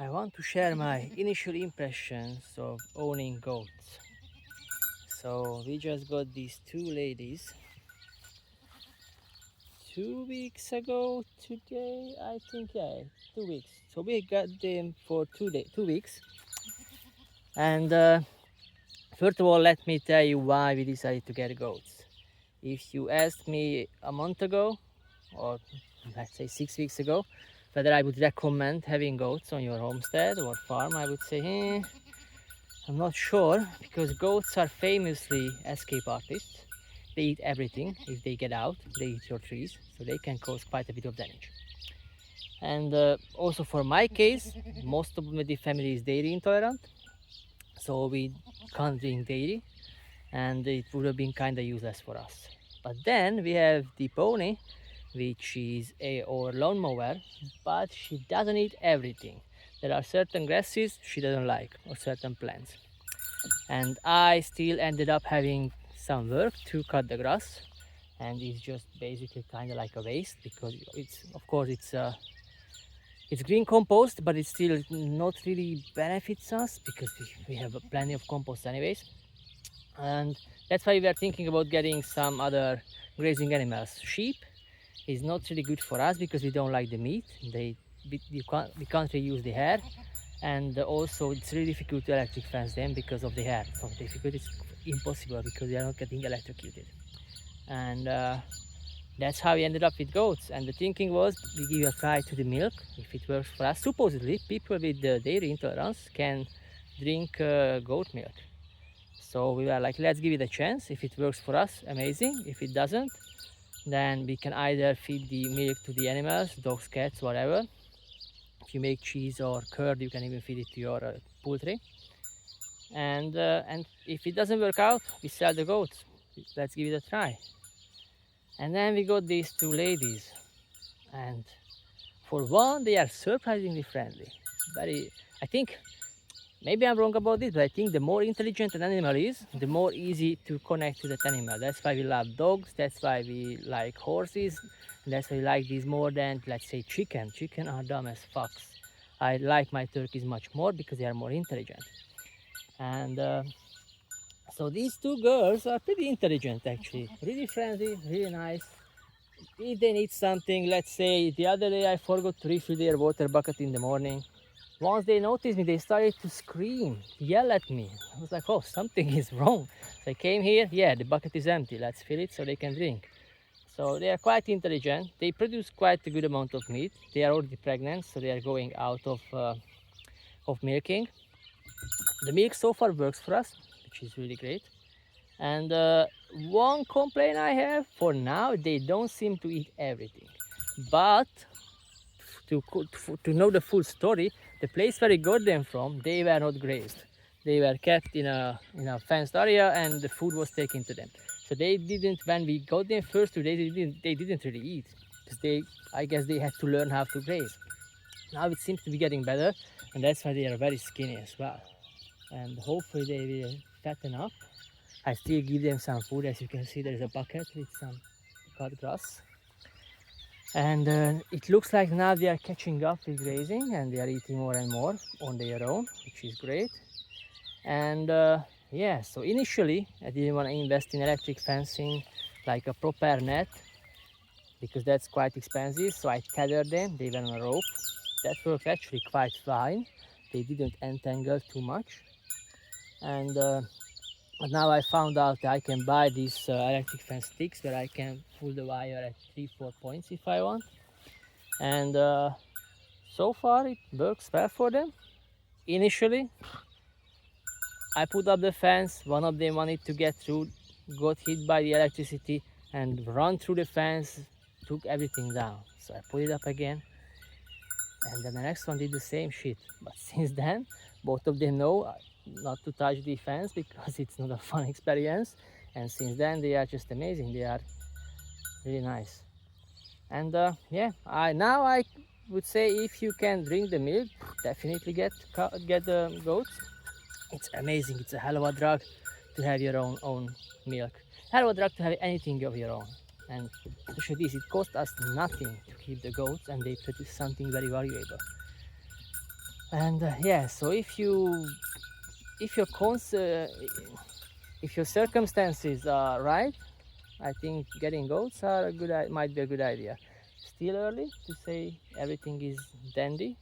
I want to share my initial impressions of owning goats. So we just got these two ladies 2 weeks ago today, I think, yeah, 2 weeks. So we got them for 2 weeks. And first of all, let me tell you why we decided to get goats. If you asked me a month ago, or let's say 6 weeks ago, whether I would recommend having goats on your homestead or farm, I would say, I'm not sure, because goats are famously escape artists. They eat everything. If they get out, they eat your trees, so they can cause quite a bit of damage. And also for my case, most of the family is dairy intolerant, so we can't drink dairy, and it would have been kind of useless for us. But then we have the pony, which is a or lawnmower, but she doesn't eat everything. There are certain grasses she doesn't like, or certain plants, and I still ended up having some work to cut the grass, and it's just basically kind of like a waste, because it's, of course, it's green compost, but it still not really benefits us because we have plenty of compost anyways. And that's why we are thinking about getting some other grazing animals. Sheep is not really good for us because we don't like the meat. We can't really use the hair, and also it's really difficult to electric fence them because of the hair. It's not difficult, it's impossible because they are not getting electrocuted. And that's how we ended up with goats. And the thinking was we give a try to the milk if it works for us. Supposedly people with dairy intolerance can drink goat milk, so we were like, let's give it a chance. If it works for us, amazing. If it doesn't, then we can either feed the milk to the animals, dogs, cats, whatever. If you make cheese or curd, you can even feed it to your poultry. And if it doesn't work out, we sell the goats. Let's give it a try. And then we got these two ladies, and for one, they are surprisingly friendly. Very, I think, maybe I'm wrong about this, but I think the more intelligent an animal is, the more easy to connect to that animal. That's why we love dogs. That's why we like horses. And that's why we like these more than, let's say, chicken. Chicken are dumb as fucks. I like my turkeys much more because they are more intelligent. And so these two girls are pretty intelligent, actually. Really friendly, really nice. If they need something, let's say the other day I forgot to refill their water bucket in the morning. Once they noticed me, they started to scream, yell at me. I was like, oh, something is wrong. So I came here, yeah, the bucket is empty. Let's fill it so they can drink. So they are quite intelligent. They produce quite a good amount of meat. They are already pregnant, so they are going out of milking. The milk so far works for us, which is really great. And one complaint I have for now, they don't seem to eat everything. But to know the full story, the place where we got them from, they were not grazed. They were kept in a fenced area, and the food was taken to them. So they didn't. When we got them first 2 days, they didn't really eat because I guess they had to learn how to graze. Now it seems to be getting better, and that's why they are very skinny as well. And hopefully they will fatten up. I still give them some food. As you can see, there is a bucket with some cut grass. And it looks like now they are catching up with grazing, and they are eating more and more on their own, which is great. And yeah, so initially I didn't want to invest in electric fencing like a proper net because that's quite expensive. So I tethered them, they were on a rope. That worked actually quite fine. They didn't entangle too much. And but now I found out that I can buy these electric fence sticks where I can pull the wire at 3-4 points if I want. And so far it works well for them. Initially, I put up the fence. One of them wanted to get through, got hit by the electricity and run through the fence, took everything down. So I put it up again. And then the next one did the same shit. But since then, both of them know not to touch the fence because it's not a fun experience. And since then, they are just amazing. They are really nice. And yeah, I would say if you can drink the milk, definitely get the goats. It's amazing. It's a hell of a drug to have your own milk. Hell of a drug to have anything of your own. And especially this, it costs us nothing to keep the goats, and they produce something very valuable. And yeah, so if your if your circumstances are right, I think getting goats are might be a good idea. Still early to say everything is dandy,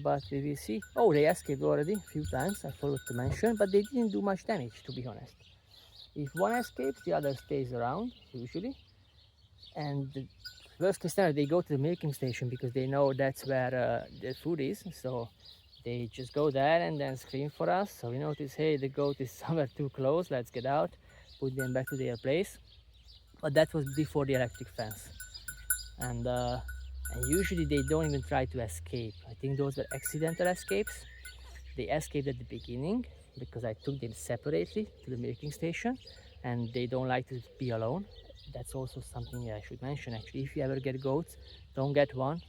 but we will see. Oh, they escaped already a few times, I forgot to mention, but they didn't do much damage, to be honest. If one escapes, the other stays around, usually. And the worst case scenario, they go to the milking station because they know that's where the food is. So they just go there and then scream for us. So we notice, hey, the goat is somewhere too close, let's get out, put them back to their place. But that was before the electric fence. And usually they don't even try to escape. I think those were accidental escapes. They escaped at the beginning because I took them separately to the milking station, and they don't like to be alone. That's also something I should mention actually. If you ever get goats, don't get one.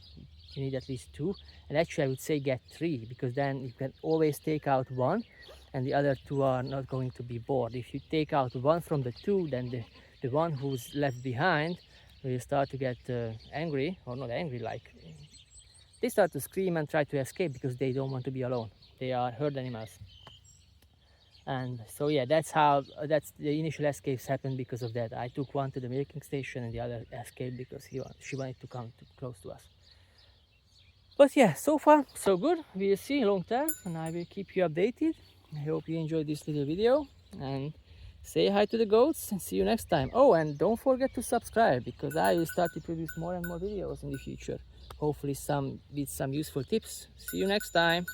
You need at least two. And actually I would say get three, because then you can always take out one and the other two are not going to be bored. If you take out one from the two, then the one who's left behind will start to get angry, or not angry, like they start to scream and try to escape because they don't want to be alone. They are herd animals. And so yeah, that's that's the initial escapes happened because of that. I took one to the milking station and the other escaped because she wanted to come close to us. But yeah, so far so good. We'll see long term and I will keep you updated. I hope you enjoyed this little video, and say hi to the goats and see you next time. Oh, and don't forget to subscribe, because I will start to produce more and more videos in the future, hopefully some with some useful tips. See you next time.